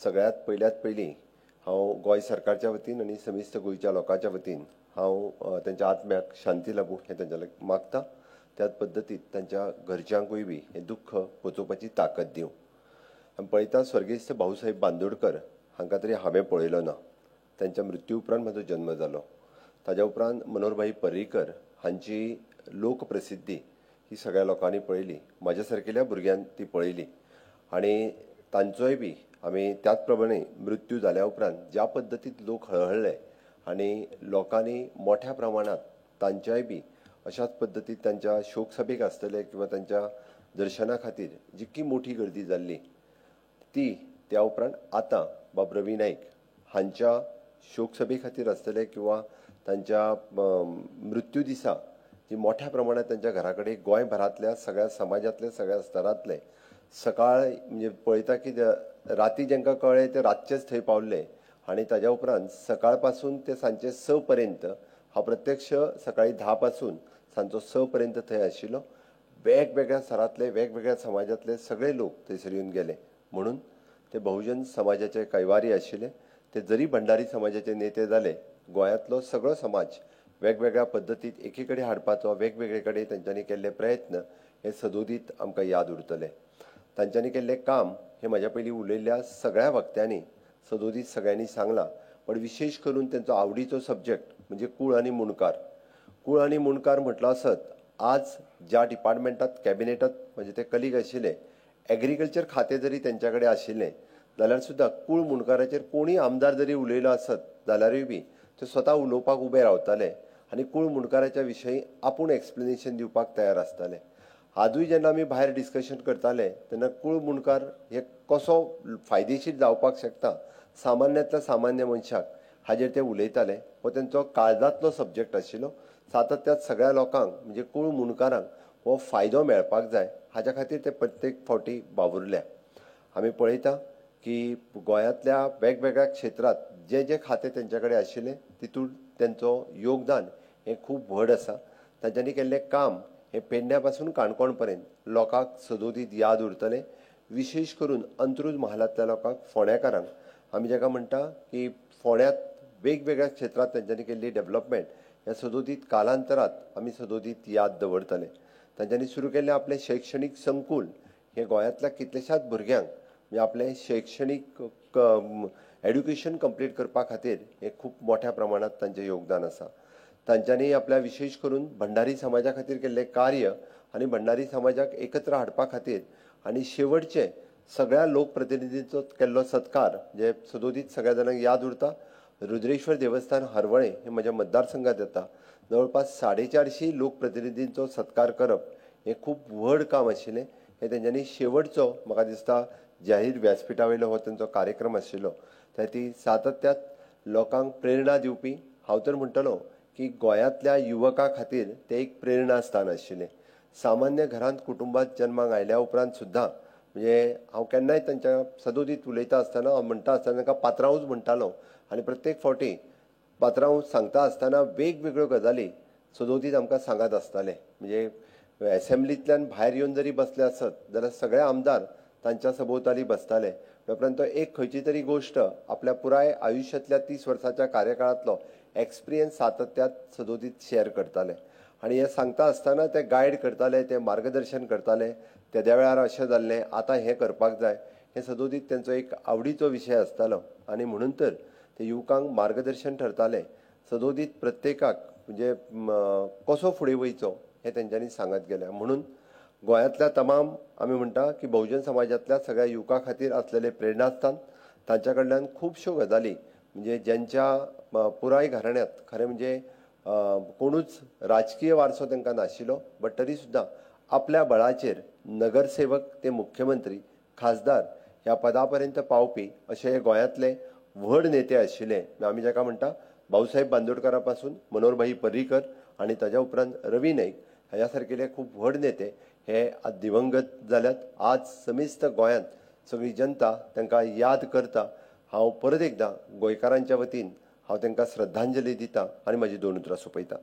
सगळ्यात पयली हांव गोंय सरकारच्या वतीन आनी समिस्त गोंयच्या लोकांच्या वतीन हांव त्यांच्या आत्म्याक शांती लाभूं हें तेंच्या मागता। त्याच पद्दतीन तांच्या घरच्यांकूय बी हें दुख्ख पचोवपाची ताकद दिवं। आमी पळयता स्वर्गीय भाऊसाहेब बांदोडकर हांकां तरी हांवें पळयलो ना। तांच्या मृत्यू उपरांत म्हजो जल्म जालो। ताज्या उपरांत मनोहरभाई पर्रीकर हांची लोकप्रसिद्धी ही सगळ्या लोकांनी पळयली। म्हाज्या सारकेल्या भुरग्यांनी ती पळयली आनी तांचोय बी आमी त्याच प्रमाणे मृत्यू जाल्या उपरांत ज्या पद्दतीन लोक हळहळ्ळे आनी लोकांनी मोठ्या प्रमाणात तांच्याय बी अशाच पद्दतीन तांच्या शोक सभेक आसतले किंवा तांच्या दर्शना खातीर जितकी मोठी गर्दी जाल्ली ती त्या उपरांत आतां बाब रवी नाईक हांच्या शोक सभे खातीर आसतले किंवा तांच्या मृत्यू दिसा जी मोठ्या प्रमाणात तांच्या घरा कडेन गोंयभरांतल्या सगळ्या समाजांतले सगळ्या स्तरांतले सकाळ म्हणजे पळयता की राती जांकां कळ्ळें ते रातचेच थंय पावले आनी ताज्या उपरांत सकाळ पासून ते सांजे 6 पर्यंत हांव प्रत्यक्ष सकाळी 10 पासून सांजचो 6 पर्यंत थंय आशिल्लो। वेगवेगळ्या स्तरांतले वेगवेगळ्या समाजांतले सगळे लोक थंयसर येवन गेले म्हणून ते बहुजन समाजाचे कैवारी आशिल्ले। ते जरी भंडारी समाजाचे नेते जाले गोंयांतलो सगळो समाज वेगवेगळ्या पद्दतीन एके कडेन हाडपाचो वेगवेगळे कडेन तांच्यांनी केल्ले प्रयत्न हे सदोदीत आमकां याद उरतले। तांच्यांनी केल्लें काम हे म्हज्या पयलीं उलयल्ल्या सगळ्या वक्त्यांनी सदोदीत सगळ्यांनी सांगलां। पण विशेष करून तांचो आवडीचो सब्जेक्ट म्हणजे कूळ आनी मुणकार। कूळ आनी मुणकार म्हटलो आसत आज ज्या डिपार्टमेंटांत कॅबिनेटांत म्हणजे ते कलीग आशिल्ले एग्रीकल्चर खातें जरी तेंच्या कडेन आशिल्लें जाल्यार सुद्दां कूळ मुणकाराचेर कोणीय आमदार जरी उलयलो आसत जाल्यारूय बी ते स्वता उलोवपाक उबे रावताले आनी कूळ मुणकाराच्या विशयी आपूण एक्सप्लेनेशन दिवपाक तयार आसताले। आजूय जेन्ना आमी भायर डिस्कशन करताले तेन्ना कूळ मुणकार हे कसो फायदेशीर जावपाक शकता सामान्यांतल्या सामान्य मनशाक हाजेर ते उलयताले। हो तेंचो काळजांतलो सब्जेक्ट आशिल्लो। सातत्यात सगळ्या लोकांक म्हणजे कूळ मुणकारांक हो फायदो मेळपाक जाय हाच्या खातीर ते प्रत्येक फावटी वावुरल्या। आमी पळयता की गोंयांतल्या वेगवेगळ्या क्षेत्रांत जे जे खातें तेंच्या कडेन आशिल्लें तितून तेंचो योगदान हें खूब व्हड आसा। तांच्यांनी केल्लें काम हे पेडण्या पासून काणकोण पर्यंत लोकांक सदोदीत याद उरतलें। विशेष करून अंत्रूज महालांतल्या लोकांक फोंड्याकारांक आमी जाका म्हणटा की फोंड्यांत वेगवेगळ्या क्षेत्रांत तांच्यांनी केल्ली डेव्हलपमेंट ह्या सदोदीत कालांतरांत आमी सदोदीत याद दवरतले। तांच्यांनी सुरू केल्लें आपलें शैक्षणीक संकूल हे गोंयांतल्या कितल्याशाच भुरग्यांक म्हणजे आपलें शैक्षणीक एड्युकेशन कंप्लीट करपा खातीर हें खूब मोठ्या प्रमाणात तांचें योगदान आसा। तांच्यांनी आपल्या विशेष करून भंडारी समाजा खातीर केल्लें कार्य आनी भंडारी समाजाक एकत्र हाडपा खातीर आनी शेवटचे सगळ्या लोकप्रतिनिधींचो केल्लो सत्कार जे सदोदीत सगळ्या जाणांक याद उरता। रुद्रेश्वर देवस्थान हरवळें हे म्हज्या मतदारसंघात येता। जवळपास 450 लोकप्रतिनिधींचो सत्कार करप हें खूब व्हड काम आशिल्लें। हे तेंच्यांनी शेवटचो म्हाका दिसता जाहीर व्यासपिठा वयलो हो तेंचो कार्यक्रम आशिल्लो। ती सातत्यात लोकांक प्रेरणा दिवपी हांव तर म्हणटलो की गोंयांतल्या युवकां खातीर तें एक प्रेरणा स्थान आशिल्लें। सामान्य घरांत कुटुंबात जल्माक आयल्या उपरांत सुद्दां म्हणजे हांव केन्नाय तांच्या सदोदीत उलयता आसतना हांव म्हणटा आसतना तांकां पात्रांवूच म्हणटालो आनी प्रत्येक फावटी पात्रांव सांगता आसतना वेगवेगळ्यो गजाली सदोदीत आमकां सांगत आसताले। म्हणजे एसेंब्लींतल्यान भायर येवन जरी बसले आसत जाल्यार सगळे आमदार तांच्या सभोवताली बसताले। उपरांत एक खंयची तरी गोश्ट आपल्या पुराय आयुश्यांतल्या 30 वर्सांच्या कार्यकाळांतलो एक्सपिरियन्स सातत्यात सदोदीत शेअर करताले आनी हें सांगता आसतना ते गायड करताले ते मार्गदर्शन करताले। त्या वेळार अशें जाल्लें आतां हें करपाक जाय हें सदोदीत तेंचो एक आवडीचो विशय आसतालो आनी म्हणून तर ते युवकांक मार्गदर्शन ठरताले। सदोदीत प्रत्येकाक म्हणजे कसो फुडें वयचो हें तेंच्यांनी सांगत गेल्या। म्हणून गोंयांतल्या तमाम आमी म्हणटा की बहुजन समाजांतल्या सगळ्या युवकां खातीर आसलेलें प्रेरणास्थान तांच्या कडल्यान खुबश्यो गजाली म्हणजे ज्यांच्या पुराय घराण्यांत खरें म्हणजे कोणूच राजकीय वारसो तांकां नाशिल्लो बट तरी सुद्दां आपल्या बळाचेर नगरसेवक ते मुख्यमंत्री खासदार ह्या पदा पर्यंत पावपी अशे हे गोंयांतले व्हड नेते आशिल्ले। आमी जाका म्हणटा भाऊसाहेब बांदोडकरा पासून मनोहरभाई पर्रीकर आनी ताज्या उपरांत रवी नाईक ह्या सारकेले खूब व्हड नेते हे आज दिवंगत जाल्यात। आज समिस्त गोंयांत सगळी जनता तांकां याद करता। हांव परत एकदां गोंयकारांच्या वतीन हांव तांकां श्रद्धांजली दिता आनी म्हजी 2 उतरां सोंपयता।